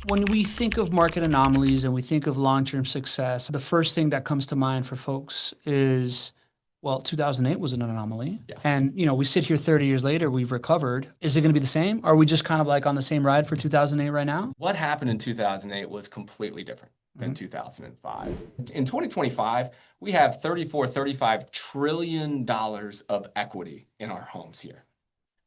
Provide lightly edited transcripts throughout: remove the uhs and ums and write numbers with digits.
When we think of market anomalies and we think of long-term success, the first thing that comes to mind for folks is, well, 2008 was an anomaly. Yeah. And, we sit here 30 years later, we've recovered. Is it going to be the same? Are we just kind of like on the same ride for 2008 right now? What happened in 2008 was completely different than 2005. In 2025, we have $35 trillion of equity in our homes here.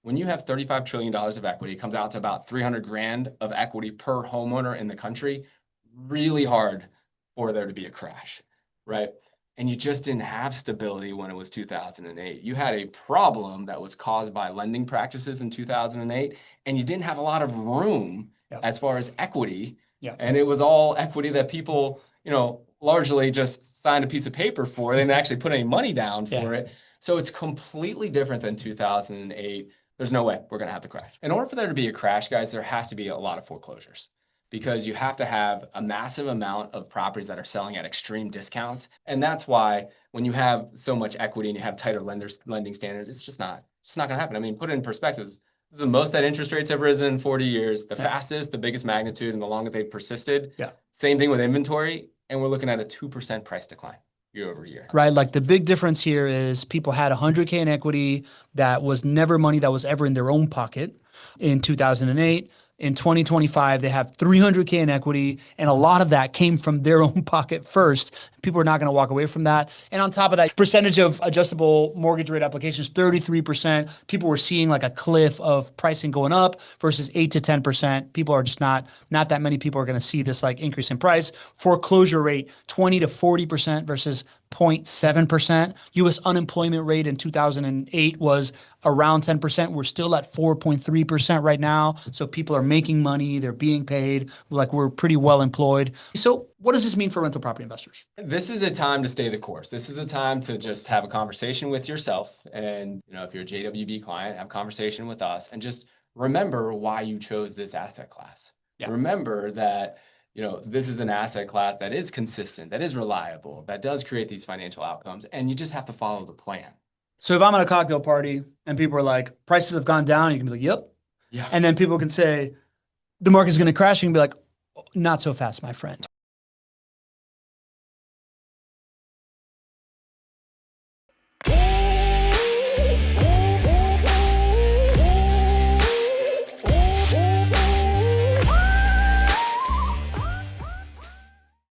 When you have $35 trillion of equity, it comes out to about 300 grand of equity per homeowner in the country. Really hard for there to be a crash, right? And you just didn't have stability when it was 2008. You had a problem that was caused by lending practices in 2008, and you didn't have a lot of room as far as equity. Yeah. And it was all equity that people, largely just signed a piece of paper for. They didn't actually put any money down for it. So it's completely different than 2008. There's no way we're going to have the crash. In order for there to be a crash, guys, there has to be a lot of foreclosures because you have to have a massive amount of properties that are selling at extreme discounts. And that's why when you have so much equity and you have tighter lending standards, it's not going to happen. I mean, put it in perspective, the most that interest rates have risen in 40 years, the fastest, the biggest magnitude, and the longer they've persisted. Yeah. Same thing with inventory. And we're looking at a 2% price decline year over year. Right. Like the big difference here is people had 100K in equity that was never money that was ever in their own pocket in 2008. In 2025, they have 300K in equity, and a lot of that came from their own pocket first. People are not going to walk away from that. And on top of that, percentage of adjustable mortgage rate applications, 33%. People were seeing like a cliff of pricing going up versus 8 to 10%. People are just not that many people are going to see this like increase in price. Foreclosure rate, 20 to 40% versus 0.7%. U.S. unemployment rate in 2008 was around 10%. We're still at 4.3% right now. So people are making money. They're being paid. Like we're pretty well employed. So what does this mean for rental property investors? This is a time to stay the course. This is a time to just have a conversation with yourself. And, if you're a JWB client, have a conversation with us and just remember why you chose this asset class. Yeah. Remember that this is an asset class that is consistent, that is reliable, that does create these financial outcomes, and you just have to follow the plan. So if I'm at a cocktail party and people are like, prices have gone down, you can be like, yep. Yeah. And then people can say, the market's going to crash. You can be like, not so fast, my friend.